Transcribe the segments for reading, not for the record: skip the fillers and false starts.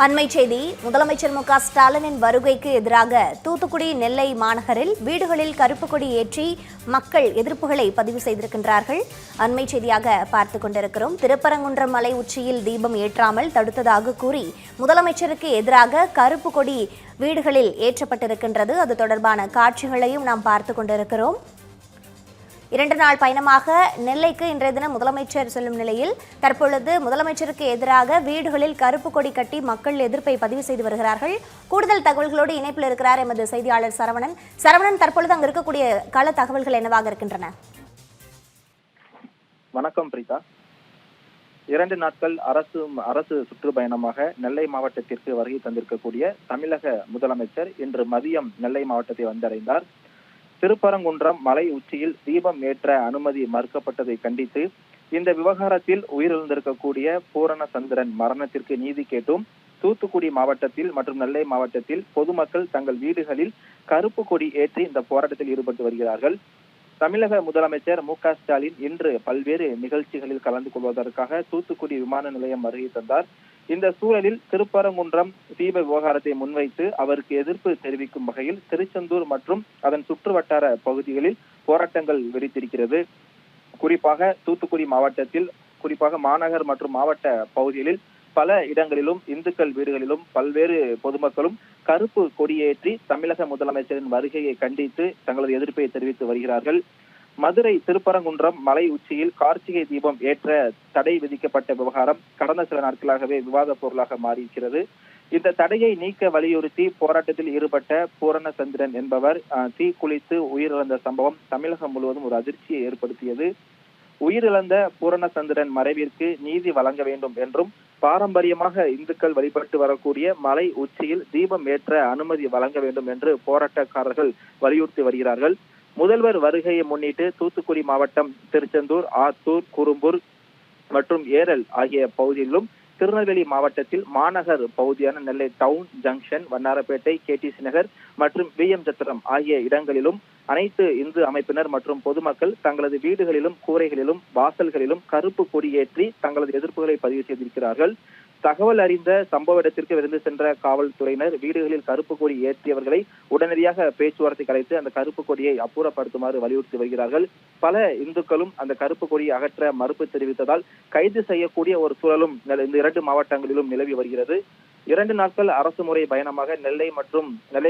அண்மை செய்தி. முதலமைச்சர் மு.க. ஸ்டாலினின் வருகைக்கு எதிராக தூத்துக்குடி, நெல்லை மாநகரில் வீடுகளில் கருப்பு கொடி ஏற்றி மக்கள் எதிர்ப்புகளை பதிவு செய்திருக்கின்றார்கள். அண்மை செய்தியாக பார்த்துக் கொண்டிருக்கிறோம். திருப்பரங்குன்றம் மலை உச்சியில் தீபம் ஏற்றாமல் தடுத்ததாக கூறி முதலமைச்சருக்கு எதிராக கருப்பு கொடி வீடுகளில் ஏற்றப்பட்டிருக்கின்றது. அது தொடர்பான காட்சிகளையும் நாம் பார்த்துக் கொண்டிருக்கிறோம். 2 நாள் பயணமாக நெல்லைக்கு இன்றைய தினம் முதலமைச்சர் செல்லும் நிலையில் தற்பொழுது முதலமைச்சருக்கு எதிராக வீடுகளில் கருப்பு கொடி கட்டி மக்கள் எதிர்ப்பை பதிவு செய்து வருகிறார்கள். கூடுதல் தகவல்களோடு இணைப்பில் இருக்கிறார் எமது செய்தியாளர் சரவணன். தற்பொழுது அங்கு இருக்கக்கூடிய கள தகவல்கள் என்னவாக இருக்கின்றன? வணக்கம் பிரீதா. 2 நாட்கள் அரசு சுற்றுப்பயணமாக நெல்லை மாவட்டத்திற்கு வருகை தந்திருக்கக்கூடிய தமிழக முதலமைச்சர் இன்று மதியம் நெல்லை மாவட்டத்தை வந்தடைந்தார். திருப்பரங்குன்றம் மலை உச்சியில் தீபம் ஏற்ற அனுமதி மறுக்கப்பட்டதை கண்டித்து இந்த விவகாரத்தில் உயிரிழந்திருக்கக்கூடிய பூரணச்சந்திரன் மரணத்திற்கு நீதி கேட்டும் தூத்துக்குடி மாவட்டத்தில் மற்றும் நெல்லை மாவட்டத்தில் பொதுமக்கள் தங்கள் வீடுகளில் கருப்பு கொடி ஏற்றி இந்த போராட்டத்தில் ஈடுபட்டு வருகிறார்கள். தமிழக முதலமைச்சர் மு.க. ஸ்டாலின் இன்று பல்வேறு நிகழ்ச்சிகளில் கலந்து கொள்வதற்காக தூத்துக்குடி விமான நிலையம் வருகை தந்தார். இந்த சூழலில் திருப்பரங்குன்றம் தீப விவகாரத்தை முன்வைத்து அவருக்கு எதிர்ப்பு தெரிவிக்கும் வகையில் திருச்செந்தூர் மற்றும் அதன் சுற்றுவட்டார பகுதிகளில் போராட்டங்கள் வெடித்திருக்கிறது. குறிப்பாக தூத்துக்குடி மாவட்டத்தில், குறிப்பாக மாநகர் மற்றும் மாவட்ட பகுதிகளில் பல இடங்களிலும் இந்துக்கள் வீடுகளிலும் பல்வேறு பொதுமக்களும் கருப்பு கொடியேற்றி தமிழக முதலமைச்சரின் வருகையை கண்டித்து தங்களது எதிர்ப்பை தெரிவித்து வருகிறார்கள். மதுரை திருப்பரங்குன்றம் மலை உச்சியில் கார்த்திகை தீபம் ஏற்ற தடை விதிக்கப்பட்ட விவகாரம் கடந்த சில நாட்களாகவே விவாத பொருளாக மாறியிருக்கிறது. இந்த தடையை நீக்க வலியுறுத்தி போராட்டத்தில் ஈடுபட்ட பூரணச்சந்திரன் என்பவர் தீக்குளித்து உயிரிழந்த சம்பவம் தமிழகம் முழுவதும் ஒரு அதிர்ச்சியை ஏற்படுத்தியது. உயிரிழந்த பூரணச்சந்திரன் மறைவிற்கு நீதி வழங்க வேண்டும் என்றும் பாரம்பரியமாக இந்துக்கள் வழிபட்டு வரக்கூடிய மலை உச்சியில் தீபம் ஏற்ற அனுமதி வழங்க வேண்டும் என்று போராட்டக்காரர்கள் வலியுறுத்தி வருகிறார்கள். முதல்வர் வருகையை முன்னிட்டு தூத்துக்குடி மாவட்டம் திருச்செந்தூர், ஆத்தூர், குறும்பூர் மற்றும் ஏரல் ஆகிய பகுதிகளிலும், திருநெல்வேலி மாவட்டத்தில் மாநகர் பகுதியான நெல்லை டவுன், ஜங்ஷன், வண்ணாரப்பேட்டை, கேடிசி நகர் மற்றும் விஎம் சத்திரம் ஆகிய இடங்களிலும் அனைத்து இந்து அமைப்பினர் மற்றும் பொதுமக்கள் தங்களது வீடுகளிலும் கூரைகளிலும் வாசல்களிலும் கருப்பு கொடியேற்றி தங்களது எதிர்ப்புகளை பதிவு செய்திருக்கிறார்கள். தகவல் அறிந்த சம்பவ இடத்திற்கு விரைந்து சென்ற காவல்துறையினர் வீடுகளில் கருப்பு கொடி ஏற்றியவர்களை உடனடியாக பேச்சுவார்த்தை கலைத்து அந்த கருப்பு கொடியை அப்புறப்படுத்துமாறு வலியுறுத்தி வருகிறார்கள். பல இந்துக்களும் அந்த கருப்பு கொடியை அகற்ற மறுப்பு தெரிவித்ததால் கைது செய்யக்கூடிய ஒரு சூழலும் இந்த 2 மாவட்டங்களிலும் நிலவி வருகிறது. 2 நாட்கள் அரசு முறை பயணமாக நெல்லை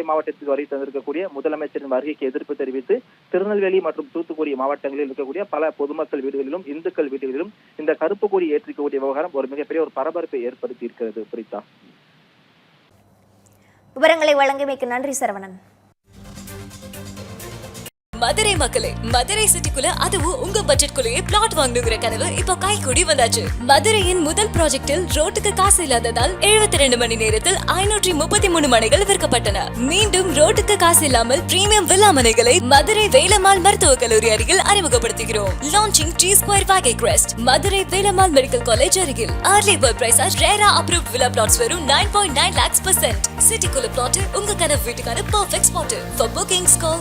மாவட்டத்தில் வருகை தந்திருக்கக்கூடிய முதலமைச்சரின் வருகைக்கு எதிர்ப்பு தெரிவித்து திருநெல்வேலி மற்றும் தூத்துக்குடி மாவட்டங்களில் இருக்கக்கூடிய பல பொதுமக்கள் வீடுகளிலும் இந்துக்கள் வீடுகளிலும் இந்த கருப்பு கொடி ஏற்றிக்கக்கூடிய விவகாரம் ஒரு மிகப்பெரிய ஒரு பரபரப்பை ஏற்படுத்தி இருக்கிறது. பிரீதா, விவரங்களை வழங்கியமைக்கு நன்றி சரவணன். மதுரை மக்களே, மதுரை சிட்டிக்குள்ள அதுவும் உங்க பட்ஜெட்குள்ளேயே பிளாட் வாங்கணுங்கிற கனவு இப்போ கைகூடி வந்தாச்சு. மதுரையின் முதல் ப்ராஜெக்டில் ரோட்டுக்கு காசு இல்லாததால் 72 மணி நேரத்தில் 533 மனைகள் விற்கப்பட்டன. மீண்டும் ரோட்டுக்கு காசு இல்லாமல் பிரீமியம் வில்லா மனைகளை மதுரை வேலம்மாள் மருத்துவக் கல்லூரி அருகில் அறிமுகப்படுத்துகிறோம். Launching T Square Valley Crest, Madurai Velammal medical college அருகில். Early bird price RERA approved villa plots வெறும் 9.9 lakhs %. சிட்டிக்குள்ள பிளாட் உங்க கனவு வீட்டுக்கான perfect spot. For bookings call